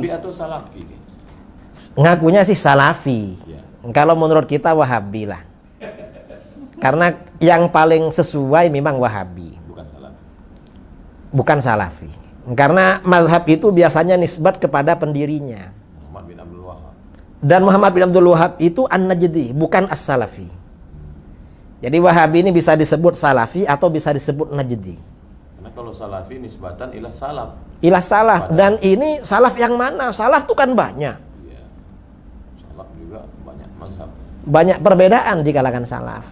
atau Salafi? Ngakunya sih Salafi. Ya. Kalau menurut kita Wahabi lah. Karena yang paling sesuai memang Wahabi, Bukan Salafi. bukan Salafi. Karena mazhab itu biasanya nisbat kepada pendirinya. Muhammad bin Abdul Wahab. Dan Muhammad bin Abdul Wahab itu An-Najdi, bukan As-Salafi. Jadi Wahabi ini bisa disebut Salafi atau bisa disebut Najdi. Karena kalau Salafi nisbatan ila salaf. Ilah salaf. Dan ini salaf yang mana? Salaf itu kan banyak. Iya. Salaf juga banyak mazhab. Banyak perbedaan di kalangan salaf.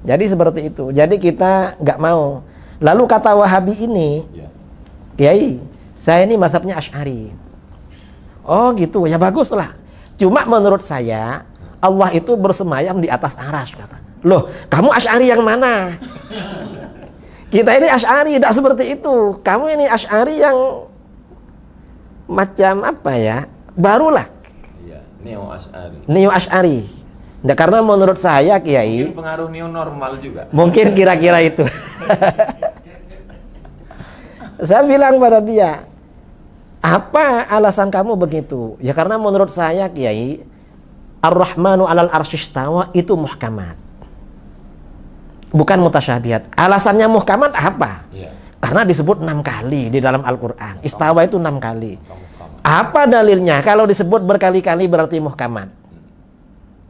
Jadi seperti itu. Jadi kita nggak mau. Lalu kata Wahabi ini, Ya. Kiai, saya ini mazhabnya Asy'ari. Oh gitu, ya bagus lah. Cuma menurut saya, Allah itu bersemayam di atas arsy, kata. Loh, kamu Asy'ari yang mana? Kita ini Asy'ari, tidak seperti itu. Kamu ini Asy'ari yang macam apa ya? Barulah. Iya, Neo Asy'ari. Neo Asy'ari. Nah, karena menurut saya, Kiai, Mungkin pengaruh neo normal juga. mungkin kira-kira itu. Saya bilang pada dia, apa alasan kamu begitu? Ya karena menurut saya, Kiai, Ar-Rahmanu 'alal arsy istawa itu muhkamat, bukan mutasyabihat. Alasannya muhkamat apa? Iya. Karena disebut 6 kali di dalam Al-Quran. Istawa itu 6 kali. Kamu. Apa dalilnya? Kalau disebut berkali-kali berarti muhkamat.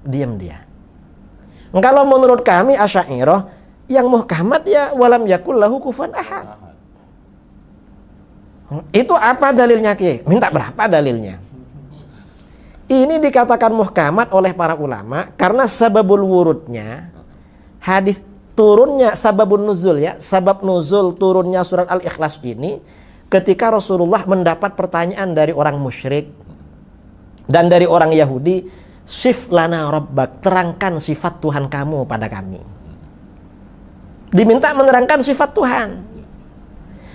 Diam dia. Kalau menurut kami Asy'ariyah, yang muhkamat ya walam yakul lahu kufuwan ahad. Itu apa dalilnya, Ki? Minta berapa dalilnya? Ini dikatakan muhkamat oleh para ulama karena sababul wurudnya, hadis turunnya, sababun nuzul ya, sabab nuzul turunnya surat Al-Ikhlas ini ketika Rasulullah mendapat pertanyaan dari orang musyrik dan dari orang Yahudi, sif lana rabbak, terangkan sifat Tuhan kamu pada kami. Diminta menerangkan sifat Tuhan.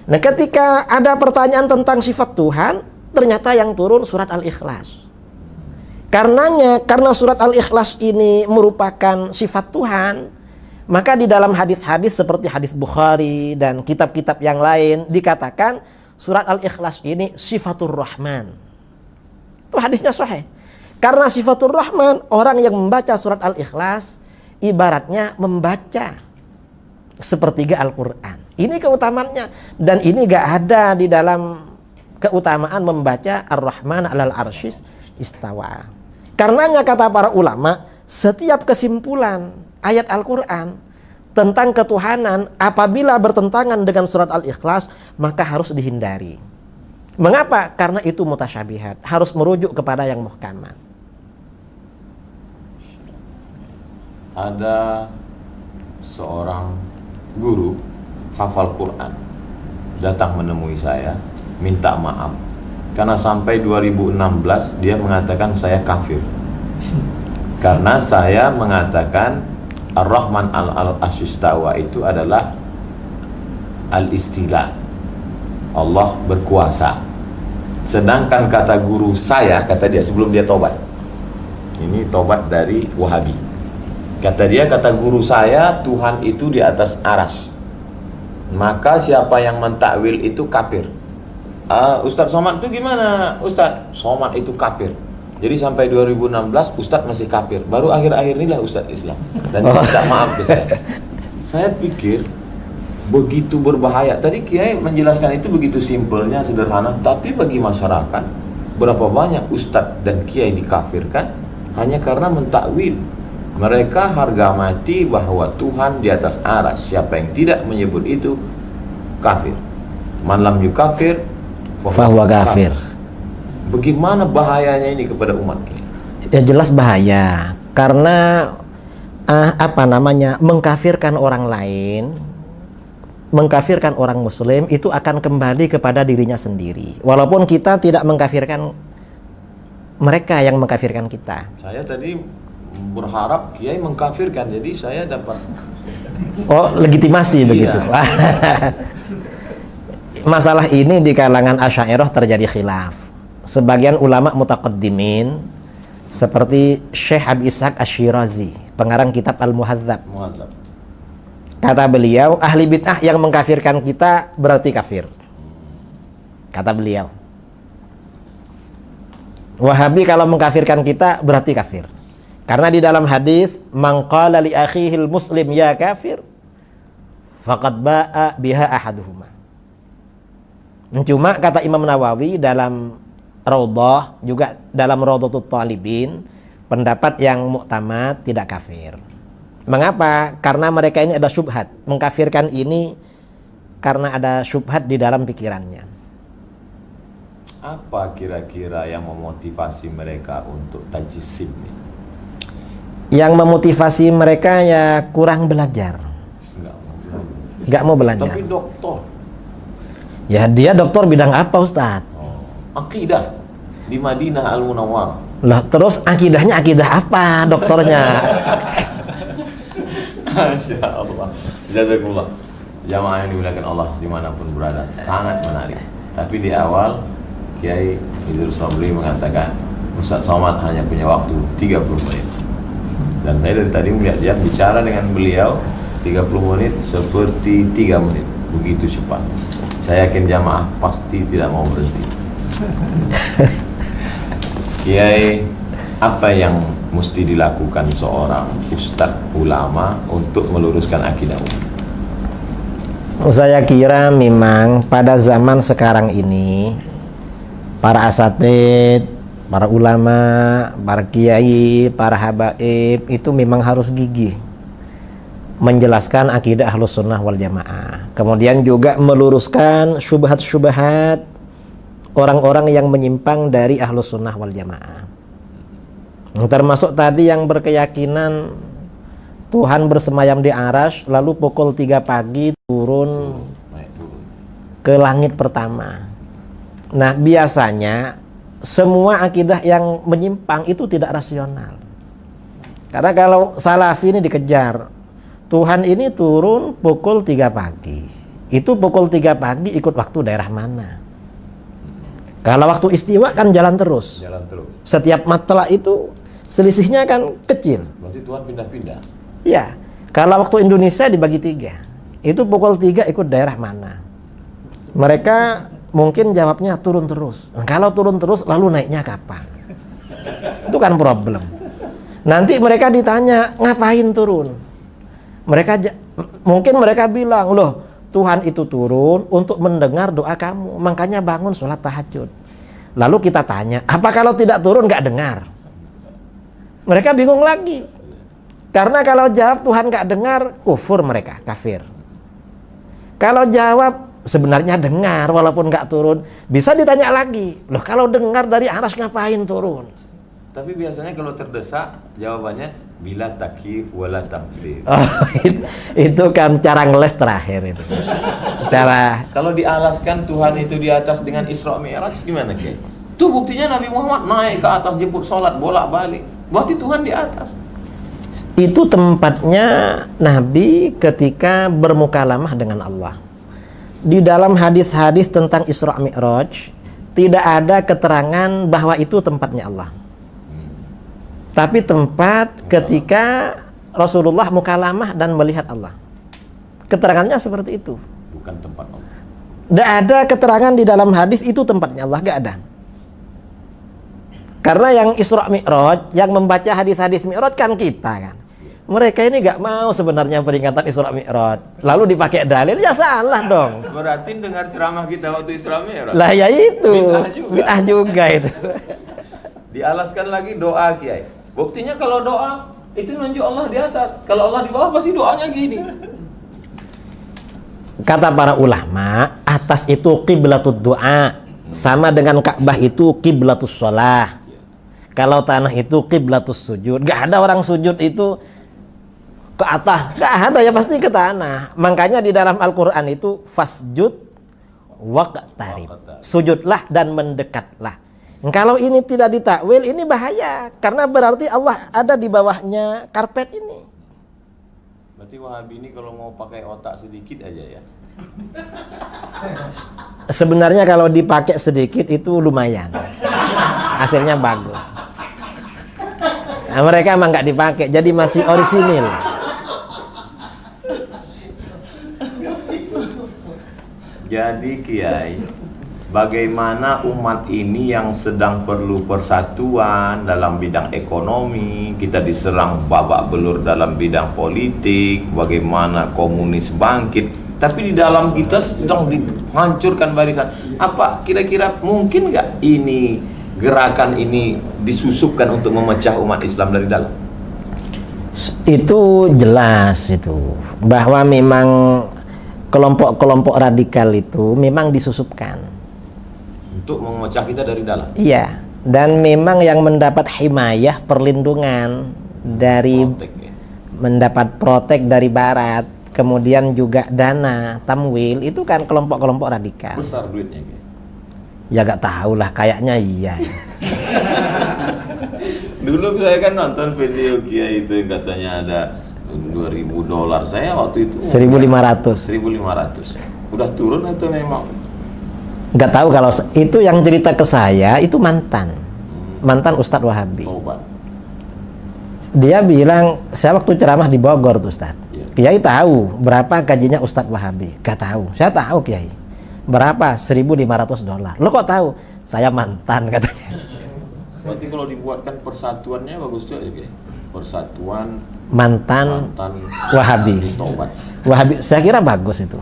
Nah, ketika ada pertanyaan tentang sifat Tuhan, ternyata yang turun surat Al-Ikhlas. Karena surat Al-Ikhlas ini merupakan sifat Tuhan, maka di dalam hadis-hadis seperti hadis Bukhari dan kitab-kitab yang lain dikatakan surat Al-Ikhlas ini sifatur Rahman. Itu hadisnya sahih. Karena sifatur Rahman, orang yang membaca surat Al-Ikhlas ibaratnya membaca sepertiga Al-Quran. Ini keutamaannya. Dan ini gak ada di dalam keutamaan membaca Ar-Rahman 'alal arsy istawa. Karenanya kata para ulama, setiap kesimpulan ayat Al-Quran tentang ketuhanan apabila bertentangan dengan surat Al-Ikhlas, maka harus dihindari. Mengapa? Karena itu mutasyabihat, harus merujuk kepada yang muhkamat. Ada seorang guru hafal Quran datang menemui saya, minta maaf karena sampai 2016 dia mengatakan saya kafir karena saya mengatakan Ar-Rahman al-Arsy istawa itu adalah al-istila, Allah berkuasa. Sedangkan kata guru saya, kata dia sebelum dia tobat, ini tobat dari Wahabi, kata dia, kata guru saya, Tuhan itu di atas aras, maka siapa yang mentakwil itu kafir. Ustadz Somad itu gimana? Ustadz Somad itu kafir. Jadi sampai 2016 Ustadz masih kafir. Baru akhir-akhir inilah Ustadz Islam. Dan dia minta maaf ke saya. Saya pikir begitu berbahaya. Tadi Kiai menjelaskan itu begitu simpelnya, sederhana. Tapi bagi masyarakat, berapa banyak Ustadz dan Kiai dikafirkan hanya karena mentakwil. Mereka harga mati bahwa Tuhan di atas aras. Siapa yang tidak menyebut itu kafir. Man lam yukafir Fahuwa kafir. Bagaimana bahayanya ini kepada umat? Ya jelas bahaya. Karena mengkafirkan orang lain, mengkafirkan orang muslim itu akan kembali kepada dirinya sendiri. Walaupun kita tidak mengkafirkan mereka yang mengkafirkan kita. Saya tadi berharap Kiai mengkafirkan, jadi saya dapat legitimasi iya. begitu. Masalah ini di kalangan Asy'ariyah terjadi khilaf. Sebagian ulama mutaqaddimin seperti Syekh Abi Ishaq Asy-Syirazi, pengarang kitab Al-Muhadzab. Kata beliau, ahli bid'ah yang mengkafirkan kita berarti kafir. Kata beliau. Wahabi kalau mengkafirkan kita berarti kafir. Karena di dalam hadis, man qala li akhihil muslim ya kafir, faqad ba'a biha ahaduhuma. Cuma kata Imam Nawawi dalam Raudhah, juga dalam Raudhatut Talibin, pendapat yang muktamad tidak kafir. Mengapa? Karena mereka ini ada syubhat. Mengkafirkan ini karena ada syubhat di dalam pikirannya. Apa kira-kira yang memotivasi mereka untuk tajsim nih? Yang memotivasi mereka ya kurang belajar. Nggak mau belajar. Tapi dokter. Ya dia dokter bidang apa Ustadz? Akidah di Madinah Al-Munawwarah. Lah terus akidahnya akidah apa dokternya? Masya Allah. Jazakumullah. Jamaah yang dimuliakan Allah dimanapun berada, sangat menarik. Tapi di awal Kiai Idrus Ramli mengatakan Ustaz Somad hanya punya waktu 30 menit. Dan saya dari tadi melihat dia bicara dengan beliau 30 menit seperti 3 menit. Begitu cepat. Saya yakin jamaah pasti tidak mau berhenti. Kiai, apa yang mesti dilakukan seorang ustadz ulama untuk meluruskan akidah umat? Saya kira memang pada zaman sekarang ini para asatid, para ulama, para kiai, para habaib itu memang harus gigih menjelaskan akidah Ahlus Sunnah wal Jamaah. Kemudian juga meluruskan syubhat-syubhat orang-orang yang menyimpang dari Ahlus Sunnah wal Jamaah. Termasuk tadi yang berkeyakinan Tuhan bersemayam di Arasy, lalu pukul 3 pagi turun ke langit pertama. Nah, biasanya semua akidah yang menyimpang itu tidak rasional. Karena kalau salafi ini dikejar, Tuhan ini turun pukul 3 pagi. Itu pukul 3 pagi ikut waktu daerah mana? Kalau waktu istiwa kan jalan terus. Jalan terus. Setiap matla itu selisihnya kan kecil. Berarti Tuhan pindah-pindah. Ya, kalau waktu Indonesia dibagi 3, itu pukul 3 ikut daerah mana? Mereka mungkin jawabnya turun terus. Nah, kalau turun terus lalu naiknya kapan? Itu kan problem. Nanti mereka ditanya ngapain turun? Mungkin mereka bilang, loh Tuhan itu turun untuk mendengar doa kamu, makanya bangun sholat tahajud. Lalu kita tanya, apa kalau tidak turun nggak dengar? Mereka bingung lagi. Karena kalau jawab Tuhan nggak dengar, kufur mereka, kafir. Kalau jawab sebenarnya dengar walaupun nggak turun, bisa ditanya lagi, loh kalau dengar dari Arasy ngapain turun? Tapi biasanya kalau terdesak jawabannya bila takyif wala tamsil. Oh, itu kan cara ngeles terakhir itu. Cara Kalau dialaskan Tuhan itu di atas dengan Isra Mi'raj gimana Kiai? Itu buktinya Nabi Muhammad naik ke atas jemput sholat bolak-balik. Berarti Tuhan di atas. itu tempatnya Nabi ketika bermukalamah dengan Allah. Di dalam hadis-hadis tentang Isra Mi'raj tidak ada keterangan bahwa itu tempatnya Allah. Tapi tempat ketika Rasulullah mukalamah dan melihat Allah. Keterangannya seperti itu. Bukan tempat Allah. Tidak ada keterangan di dalam hadis itu tempatnya Allah, gak ada. Karena yang Isra Mi'raj, yang membaca hadis-hadis Mi'raj kan kita kan. Mereka ini gak mau sebenarnya peringatan Isra Mi'raj. Lalu dipakai dalil, ya salah dong. Berarti dengar ceramah kita waktu Isra Mi'raj. Lah ya itu, Bid'ah juga itu. Dialaskan lagi doa Kiai. Buktinya kalau doa itu nunjuk Allah di atas. Kalau Allah di bawah pasti doanya gini. Kata para ulama, atas itu qiblatud doa, sama dengan Ka'bah itu qiblatus shalah. Kalau tanah itu qiblatus sujud. Gak ada orang sujud itu ke atas, gak ada, ya pasti ke tanah. Makanya di dalam Al-Quran itu fasjud waqtarib, sujudlah dan mendekatlah. Kalau ini tidak ditakwil, ini bahaya, karena berarti Allah ada di bawahnya karpet ini. Berarti Wahabi ini kalau mau pakai otak sedikit aja ya. Sebenarnya kalau dipakai sedikit itu lumayan, hasilnya bagus. Nah, mereka emang nggak dipakai, jadi masih orisinil. Jadi Kiai, bagaimana umat ini yang sedang perlu persatuan dalam bidang ekonomi, kita diserang babak belur dalam bidang politik, bagaimana komunis bangkit, tapi di dalam kita sedang dihancurkan barisan. Apa kira-kira mungkin nggak ini gerakan ini disusupkan untuk memecah umat Islam dari dalam? Itu jelas itu, bahwa memang kelompok-kelompok radikal itu memang disusupkan untuk memecah kita dari dalam. Iya, dan memang yang mendapat himayah, perlindungan dari Protek, ya. mendapat protek dari barat, kemudian juga dana tamwil, itu kan kelompok-kelompok radikal. Besar duitnya kayak. Ya gak tahu lah, kayaknya iya. Dulu saya kan nonton video Kiai itu yang katanya ada $2.000. Saya waktu itu 1.500. 1.500. Udah turun atau memang? Gak tahu, kalau itu yang cerita ke saya itu mantan Ustadz Wahabi. Tobat. Dia bilang, saya waktu ceramah di Bogor tuh Ustadz, Iya. Kiai tahu berapa gajinya Ustadz Wahabi? Gak tahu. Saya tahu Kiai. Berapa? $1.500. Lo kok tahu? Saya mantan, katanya. Berarti kalau dibuatkan persatuannya bagus juga ya, persatuan Mantan Wahabi. Tobat. Wahabi, saya kira bagus itu.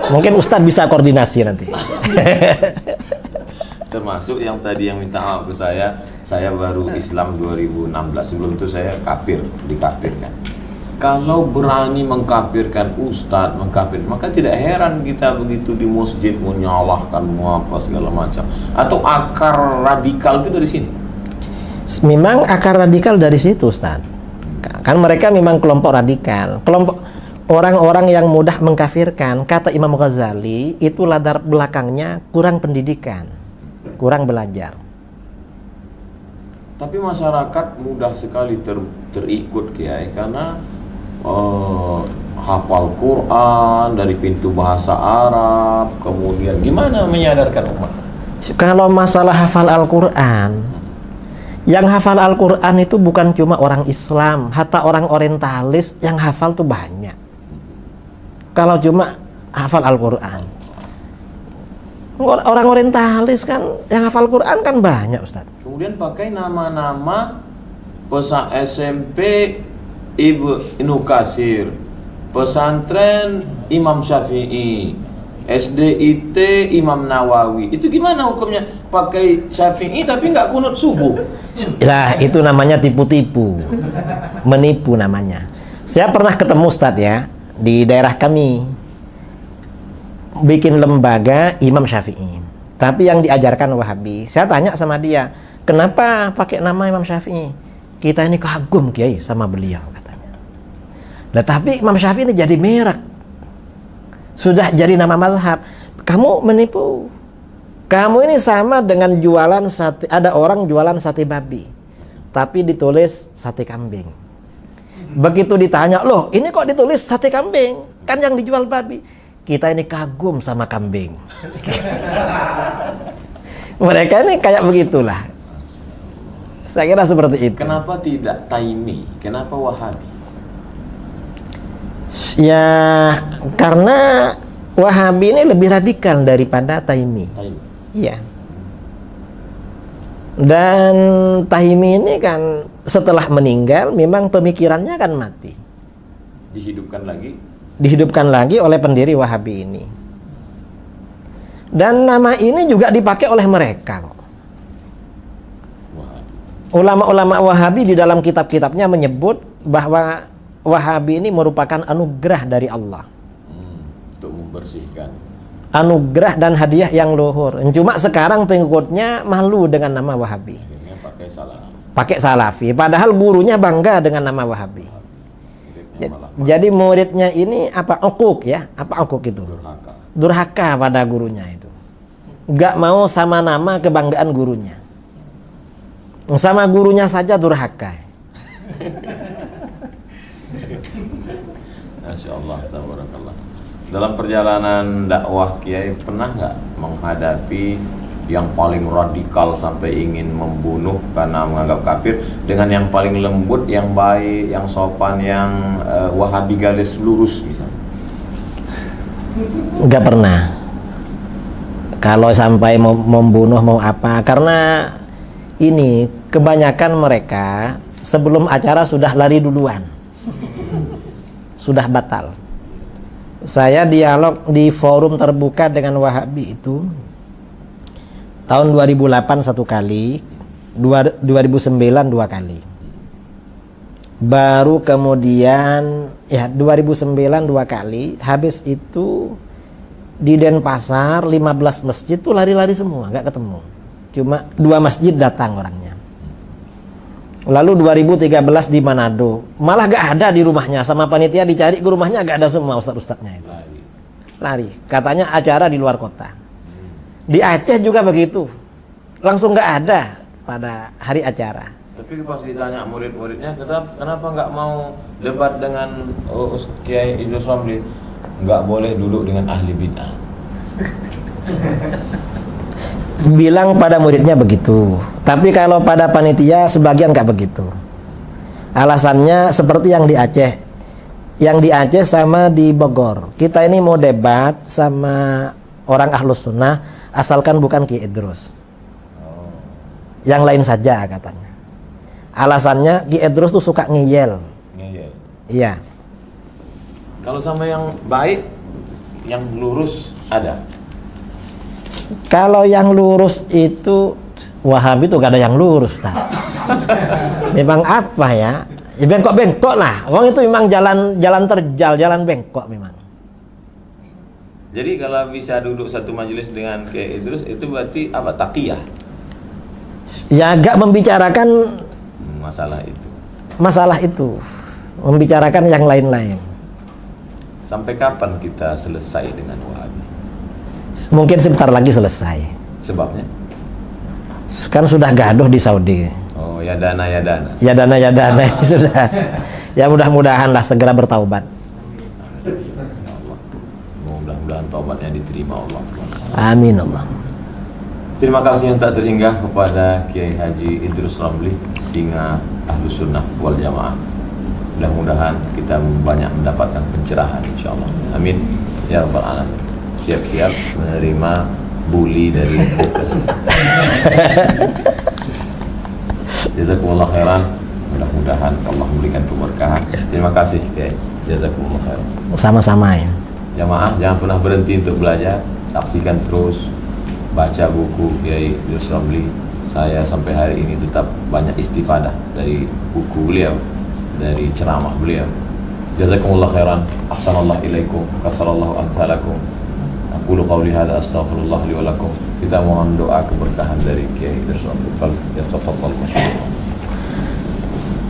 Mungkin Ustadz bisa koordinasi nanti. Termasuk yang tadi yang minta maaf ke saya baru Islam 2016. Sebelum itu saya kafir, dikafirkan. Kalau berani mengkafirkan ustadz, maka tidak heran kita begitu di masjid menyalahkan apa segala macam. Atau akar radikal itu dari sini. Memang akar radikal dari situ, Ustaz. Kan mereka memang kelompok radikal, kelompok orang-orang yang mudah mengkafirkan. Kata Imam Ghazali, itu latar belakangnya kurang pendidikan, kurang belajar. Tapi masyarakat mudah sekali terikut Kiai karena hafal Quran dari pintu bahasa Arab, kemudian gimana menyadarkan umat? Kalau masalah hafal Al-Quran, yang hafal Al-Quran itu bukan cuma orang Islam, hatta orang orientalis yang hafal tuh banyak. Kalau cuma hafal Al-Quran, orang orientalis kan yang hafal Quran kan banyak, Ustaz. Kemudian pakai nama-nama pesan SMP Ibnu Katsir, pesantren Imam Syafi'i, SDIT Imam Nawawi. Itu gimana hukumnya? Pakai Syafi'i tapi nggak kunut subuh. Lah, itu namanya tipu-tipu, menipu namanya. Saya pernah ketemu Ustadz ya, di daerah kami bikin lembaga Imam Syafi'i, tapi yang diajarkan Wahabi. Saya tanya sama dia, kenapa pakai nama Imam Syafi'i? Kita ini kagum Kiai sama beliau, katanya. Nah, tapi Imam Syafi'i ini jadi merek, sudah jadi nama mazhab. Kamu menipu. Kamu ini sama dengan jualan sate. Ada orang jualan sate babi, tapi ditulis sate kambing. Begitu ditanya, loh ini kok ditulis sate kambing? Kan yang dijual babi. Kita ini kagum sama kambing. Mereka ini kayak begitulah. Saya kira seperti itu. Kenapa tidak Taimi? Kenapa Wahabi? Ya, karena Wahabi ini lebih radikal daripada Taimi. Iya. Dan Taimi ini kan setelah meninggal memang pemikirannya kan mati. Dihidupkan lagi oleh pendiri Wahabi ini. Dan nama ini juga dipakai oleh mereka kok. Ulama-ulama Wahabi di dalam kitab-kitabnya menyebut bahwa Wahabi ini merupakan anugerah dari Allah. Untuk membersihkan. Anugerah dan hadiah yang luhur. Cuma sekarang pengikutnya malu dengan nama Wahabi. Akhirnya pakai Salafi. Padahal gurunya bangga dengan nama Wahabi. Jadi muridnya ini apa? Ukuk ya? Apa ukuk itu? Durhaka pada gurunya itu. Gak mau sama nama kebanggaan gurunya. Sama gurunya saja durhaka. Masya Allah, tabarakallah. Dalam perjalanan dakwah Kiai pernah nggak menghadapi yang paling radikal sampai ingin membunuh karena menganggap kafir dengan yang paling lembut, yang baik, yang sopan, yang Wahabi garis lurus misalnya? Nggak pernah. kalau sampai mau membunuh mau apa, karena ini kebanyakan mereka sebelum acara sudah lari duluan, sudah batal. Saya dialog di forum terbuka dengan Wahabi itu tahun 2008 satu kali, 2009 dua kali. Baru kemudian ya 2009 dua kali, habis itu di Denpasar 15 masjid tuh lari-lari semua, nggak ketemu. Cuma 2 masjid datang orangnya. Lalu 2013 di Manado, malah nggak ada di rumahnya, sama panitia dicari ke rumahnya nggak ada semua ustadz-ustadznya itu. Lari, katanya acara di luar kota. Di Aceh juga begitu, langsung nggak ada pada hari acara. Tapi pas ditanya murid-muridnya, kenapa nggak mau debat dengan Kiai Idrus Ramli? Nggak boleh duduk dengan ahli bid'ah. Bilang pada muridnya begitu. Tapi kalau pada panitia sebagian nggak begitu. Alasannya seperti yang di Aceh. Yang di Aceh sama di Bogor. Kita ini mau debat sama orang Ahlus Sunnah, asalkan bukan Kiai Idrus. Yang lain saja katanya. Alasannya Ki Idrus tuh suka ngeyel. Ngeyel. Iya. Kalau sama yang baik, yang lurus ada. Kalau yang lurus itu Wahabi tuh gak ada yang lurus, Ustaz. Memang apa ya? Ya bengkok-bengkok lah. Wong itu memang jalan terjal, jalan bengkok memang. Jadi kalau bisa duduk satu majelis dengan Kiai Idrus itu berarti apa? Taqiyah. Ya agak membicarakan masalah itu, membicarakan yang lain-lain. Sampai kapan kita selesai dengan Wahabi? Mungkin sebentar lagi selesai. Sebabnya? Kan sudah gaduh di Saudi. Oh, ya dana. Ya dana sudah. Ya mudah-mudahan lah segera bertaubat. Mudah-mudahan taubatnya diterima Allah. Amin Allah. Terima kasih yang tak terhingga kepada Kiai Haji Idrus Ramli, singa Ahlus Sunnah wal Jamaah. Mudah-mudahan kita banyak mendapatkan pencerahan insyaallah. Amin ya rabbal alamin. Siap-siap menerima bully dari haters. Jazakumullah khairan. Mudah-mudahan Allah memberikan keberkahan. Terima kasih Kiai. Jazakumullah khairan. Sama-sama ya. Jamaah jangan pernah berhenti untuk belajar. Saksikan terus, baca buku Kiai Idrus Ramli. Saya sampai hari ini tetap banyak istifadah dari buku beliau, dari ceramah beliau. Jazakumullah khairan. Ahsanallahu ilaikum. Kasarallahu amsalakum. Aqulu qawli hadza astaghfirullah li wa lakum. Kita mohon doa keberkahan dari Kiai Idrus Ramli. Tafadhal masyaallah.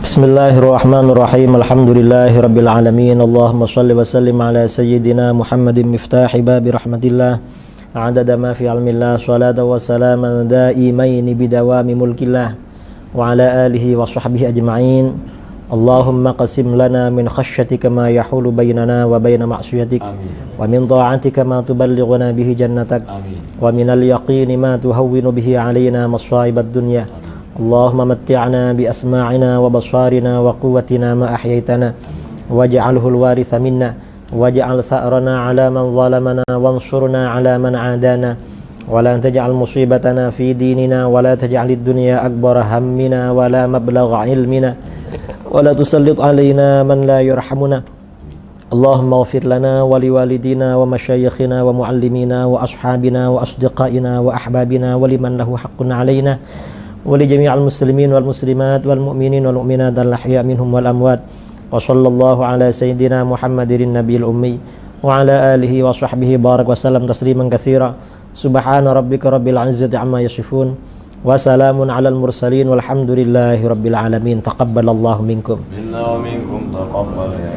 Bismillahirrahmanirrahim. Alhamdulillahirabbil alamin. Allahumma shalli wa sallim ala sayyidina Muhammadin miftahi babi rahmatillah. Adada ma fi ilmillah, salatu wa salaman daimaini bidawami mulkillah wa ala alihi wa sahbihi ajma'in. Allahumma qasim lana min khasyatika ma yahulu bainana wa baina ma'siyatik, wa min ta'atika ma tuballighuna bihi jannatak, wa min al-yaqini ma tuhawwinu bihi alaina masa'ibad dunya. Allahumma matti'na bi asma'ina wa basarina wa quwwatina ma ahyaytana waj'alhu al-waritha minna waj'al tha'rana 'ala man zalamana wansurna 'ala man 'adana wa la taj'al musibatana fi dinina wa la taj'alid dunya akbara hammina wa la mablagha 'ilmina wa la tusallit 'alaina man la yarhamuna. Allahumma ighfir lana wa liwalidina wa masyayikhina wa muallimina wa ashabina wa asdiqaina wa ahbabina wa liman lahu haqqun 'alaina wa li jami'il muslimin wal muslimat wal mu'minin wal mu'minat al-ahya' minhum wal amwat. Wa sallallahu ala sayyidina Muhammadin nabiyil ummi wa ala alihi wa sahbihi barak wa salam tasliman katsira. Subhana rabbika rabbil izzati amma yasifun wa salamun alal mursalin walhamdulillahi rabbil alamin. Taqabbalallahu minkum. Minna wa minkum taqabbal ya.